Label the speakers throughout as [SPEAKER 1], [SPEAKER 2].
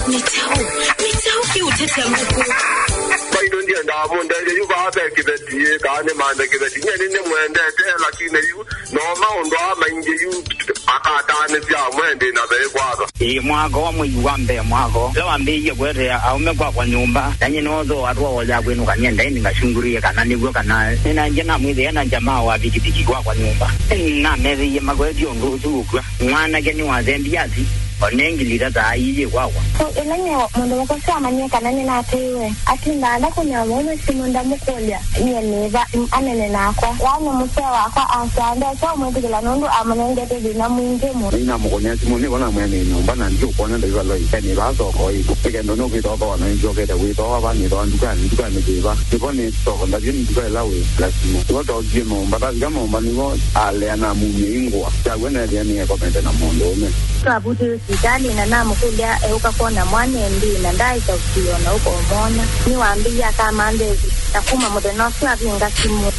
[SPEAKER 1] Nitau ki utete nguku.
[SPEAKER 2] Baido ndia ndamonda yu baba kibeti kane manda kibeti nyene mwende tela kine yu no maondo mainge yu akatane bya mwende na bekwaga.
[SPEAKER 3] Mwago wa muyuambe mwago. Lewa mbiye gwere aume kwa nyumba. Danyi nozo arua wala kwenu kanyenda ini ngashungurie kana nigwe kana. Nina njena mwide yana jamaa wa bikibiki kwa nyumba. Na mezi ye magwedi ongozu kwa. Mwana geni wa zembiazi. Onengilira daiye wawa.
[SPEAKER 4] Elanyo mundo wakosa manyeka nani na tewe. Atinda anda kunya mume simunda mukolya. Neva anene nakwa. Wano musewa wako asanda so mwedigala nondo amanengete dina mwinge mu.
[SPEAKER 5] Ina mukonya simuni wana mwene nyumba na ndio kona ndio lo ikani bazo ko iko. Peke ndono kito ko na ndio kete wito abani ndo nduka ndiba. Tibone to nda yini nduka lawe lasimo. Woto jimo mbada gamo mbanigo ale ana mumingo. Tawena yani ko pende na mundo me.
[SPEAKER 4] Kabuti Itali na namu kulia ukakona mwane ndi na ndai taukiona uko umona niwaambia kama ndezi takuma modenosi avinga simu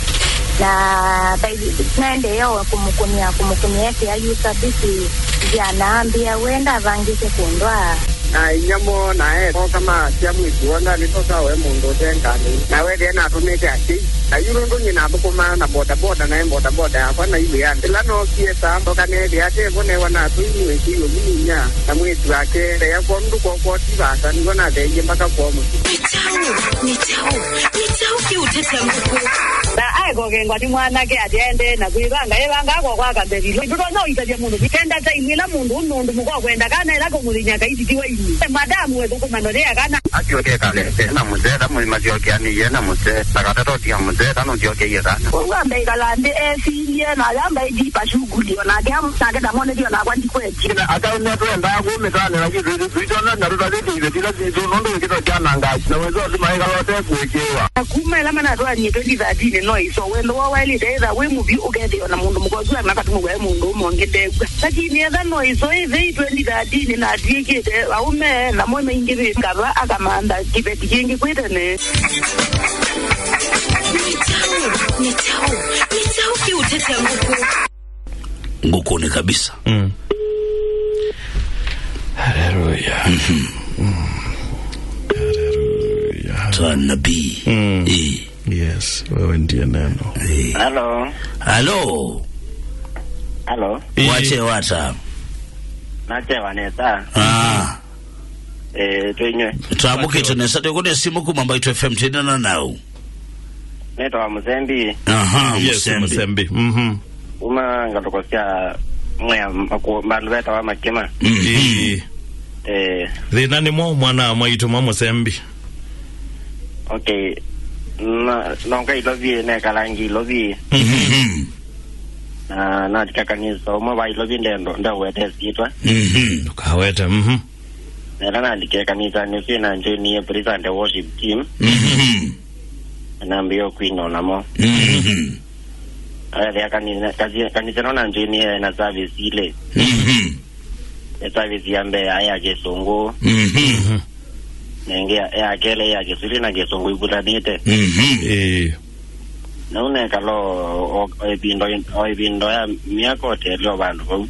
[SPEAKER 4] na baby nende yao kumukunia yake ayusa bisi ya naambia wenda vangike kundwa
[SPEAKER 6] na inyamo na kama siamu ikuona nitoka we mundo tengani na we dena tumete ati na yurundo nyina bukuma na boda hapana ile yani lano kiesa mboka ne ate bone wana tuini wekiyo minya na mwetu wake ya kwa mdu kwa tibasa ngona de mpaka kwa mu
[SPEAKER 1] nitau ki utete nguku.
[SPEAKER 7] Na aiko ngwa mwana ke agende na kuibanga ebanga kwa kambeli ndo no itaje mundu bitenda ta imila mundu ndo mukwa kwenda kana ila ko mulinya kaiti tiwa ini madamu we ko mandorea kana
[SPEAKER 5] akioke kale na muzera mu mazioke ani yena muze takata tia muzera no joke yera
[SPEAKER 7] uambe kalande efilie na yamba idi pashuguli na gamu sanga da mone dio na kwandi kweji
[SPEAKER 5] na ata ne to nda go metana na kitu bitona na ruda ndi bitila ndo ndo kitu jana ngaji na wezo zimaika lote kuekewa
[SPEAKER 7] kuma lama na toa ni 2013 no iso wendo wa wali deza we mubi ugede na mundu mukojua makatumu we mundu mongede lakini eza no iso eze 2013 na diekete aume na mwe ingebe ngaba akamanda kibeti kingi kwetene
[SPEAKER 1] nitau ki utete
[SPEAKER 8] nguku ni kabisa.
[SPEAKER 9] Haleluya.
[SPEAKER 8] Nabii.
[SPEAKER 9] Yes, wewe ndiye neno.
[SPEAKER 3] Hello.
[SPEAKER 8] Wache wata.
[SPEAKER 3] Nache waneta. Tuinye.
[SPEAKER 8] Twabuke tunesa tukune simu kumamba itu FM tena na nao.
[SPEAKER 3] Neto wa Mzembi.
[SPEAKER 9] Yes, Mzembi.
[SPEAKER 3] Uma ngatokosia mwa malueta wa makima.
[SPEAKER 9] Nani mwana maitu mwa Mzembi.
[SPEAKER 3] Okay. Nonga ilovi ne kalangi ilovi. Na tikakaniza uma wa ilovi ndo wete sitwa.
[SPEAKER 9] Ukawete.
[SPEAKER 3] Na tikakaniza nisina njeni present worship team. Na mbio kwino namo. Ya kanisa nona njeni na service ile. Service yambe aya Gesongo. Nengea ya kele ya Gesuli na Gesongo ikutanite. Na une kalo oibindo ya miako telio bandu.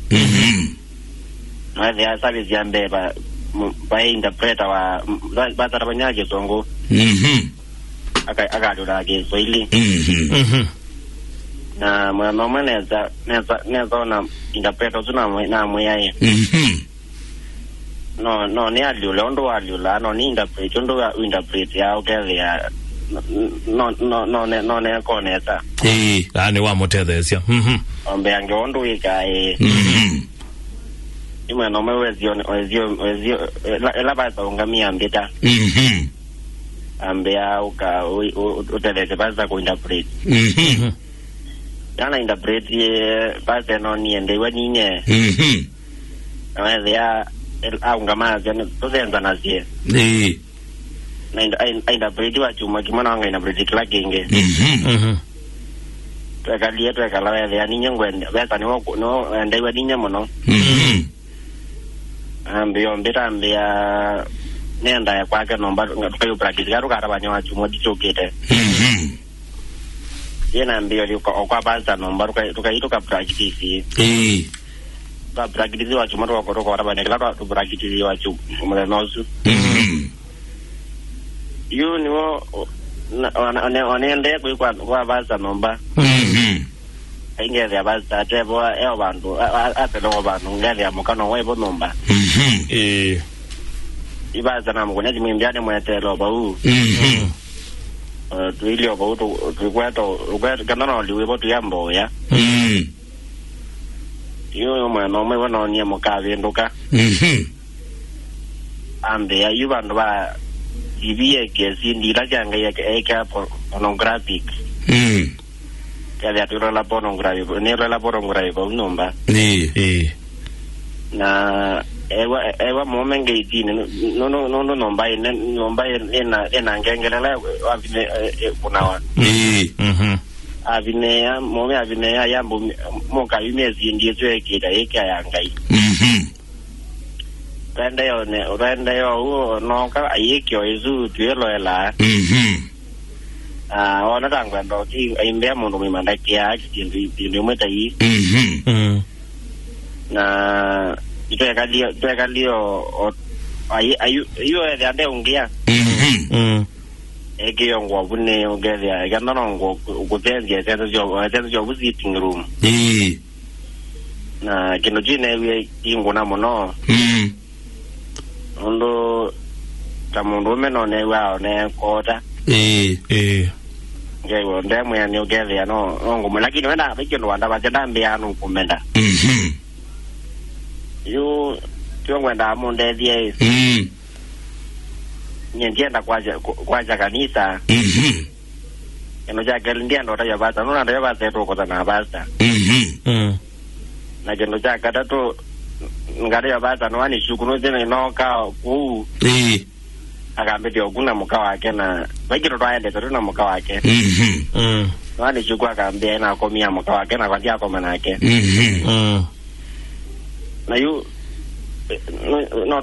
[SPEAKER 3] Na ya service yambe ba interpreter wa batarabanya Gesongo. Akadura Gesuli. Na mama neza na interpreter tuna na mwaye. No ni aliula no ni interpret ya okay ya no ne koneta
[SPEAKER 9] ani wa motethesia
[SPEAKER 3] ombe ange ondo ika imwe no mewezio ela ba ungamia mbeta ambia uka uteleze baza ku interpret yana interpret baza no ni ende waninye ya aungama jana tozenza nazie na interpreti wa chuma kimana wanga interpreti kila genge tukalia tukala ya ninyo ngwende besa ni wako no ndaiwa ninyo mono ambio mbira nenda ya kwake nomba tukayo practice garu kara banyo wa chuma dichokete yena ambio liko kwa basa nomba tukaito ka practice practice wa chuma ro ko ra bane kala to practice wa chu mo no su you know one ende kwa basa nomba inge ya basa tebo bantu atelo bantu ngale ya mukano webo nomba ibaza na mukone jimimbiane mwetelo ba u tuilio ba u tukweto kanano liwebo tuyambo ya yo mwana mwe wana ni mukabe nduka ambe ya yubantu ba ibie kesi ndira janga ya eka pornographic kale aturo la pornographic ne la pornographic ba unomba na ewa momenge itini no nomba ena ngengelela avine kunawa avinea mome avinea yambo moka imezi ndiye twekira eka yangai renda yo no ka ayekyo izu tueloela ona tangwa ndo ki imbe mundu mimanda kia ndi mweta yi na iteka lio ayu ya de ungia egiyo ngwa bune ugelia iganono ngo kutenje tezo visiting room na kino jine we inguna mono ondo tamundu menone wa ne kota ngewo ndemu ya ni ugelia no ngo lakini wenda bikino wanda bajenda mbia no kumenda yu tiongwenda munde die nyendienda kwaja kanisa eno jake ndia ndo ya basa nuna ndo ya basa to kota na basa na jeno jaka tato ngare ya basa no ani shukuru zene no ka ku akambe dio kuna muka wake na wajiro twaende to na muka wake no ani shukuru akambe na komia muka wake na kwa dia koma nake na yu no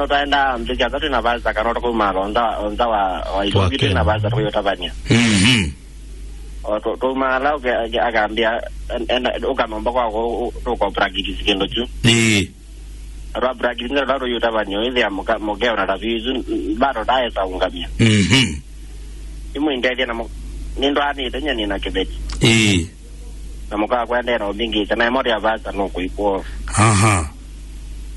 [SPEAKER 3] taenda mteja tatu na baza kanota kwa maro onda wa ilobiti na baza kwa yotabania to mala agambia ukanomba kwa ko practice kendo chu ra practice na ro yotabania ile amuka mogeo na ravizu bado dae sa ungamia imu indege na nindo ani tenya ni na kibeti na muka kwa ndero bingi tena mori ya baza no kuipo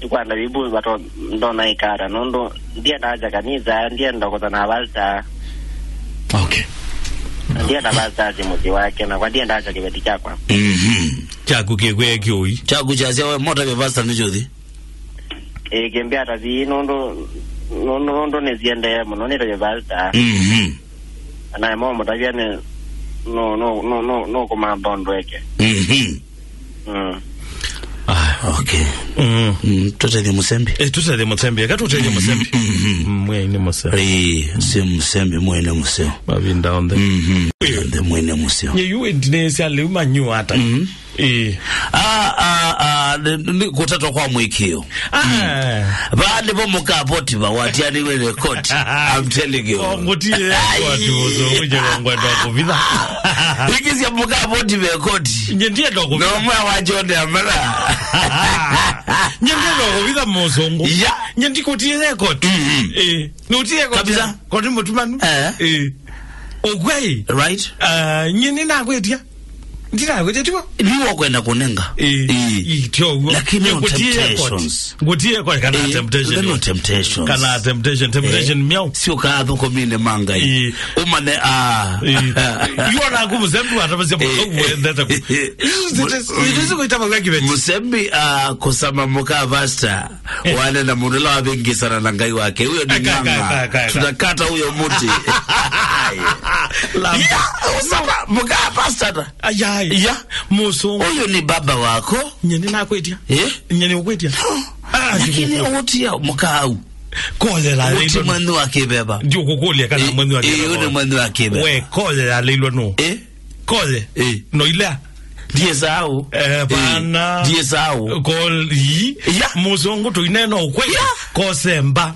[SPEAKER 3] kwa na bibu bato ndo na ikara ndo ndiye ndaja kanisa ndiye ndokota na balta ndiye na balta zimuti wake na kwa ndiye ndaja kibeti chakwa
[SPEAKER 8] chaku kekwe kyoi chaku chazia we mota be basta nijothi
[SPEAKER 3] gembia tazi ndo neziende muno ne be balta na momo taviane no kuma bondo yake
[SPEAKER 8] okay tutele musembe
[SPEAKER 9] tutele musembe katutele musembe mwene musembe
[SPEAKER 8] musembe mwene museo
[SPEAKER 9] mavinda on
[SPEAKER 8] the mwene museo
[SPEAKER 9] you endinesi ale umanyu ata
[SPEAKER 8] ni kutata kwa mwikio bali bomo ka poti ba watiani we record I'm telling you
[SPEAKER 9] ngoti watu uzo uje ngwenda kuvida
[SPEAKER 8] ikisi ya muka poti record
[SPEAKER 9] ngendie ndo kuvida
[SPEAKER 8] no mwa wajonde amara
[SPEAKER 9] ngendie ndo kuvida mozongo ngendi koti record nutie
[SPEAKER 8] kabisa
[SPEAKER 9] koti mutumanu ogwei
[SPEAKER 8] right
[SPEAKER 9] nyini na kwetia ndira kwete tipo
[SPEAKER 8] niwo kwenda kunenga lakini
[SPEAKER 9] ngotie kwa kana temptation miao
[SPEAKER 8] sio kaadho komine manga umane
[SPEAKER 9] yona kumuzembi atabaze ndata ndizo kuitama ngakibeti
[SPEAKER 8] musembi kusama muka basta wale na munula wabengisana na ngai wake huyo ni manga tunakata huyo muti usama muka basta
[SPEAKER 9] ya moso
[SPEAKER 8] huyo ni baba wako
[SPEAKER 9] nyeni na kwetia nyeni ukwetia
[SPEAKER 8] lakini otia mukau
[SPEAKER 9] kole la
[SPEAKER 8] lelo mwandu wake beba
[SPEAKER 9] ndio kukolia kana mwandu wake
[SPEAKER 8] yule mwandu wake beba
[SPEAKER 9] we kole la lelo no kole no ila
[SPEAKER 8] die zao
[SPEAKER 9] bana
[SPEAKER 8] die zao
[SPEAKER 9] kol yi moso ngo to ineno ukwe kosemba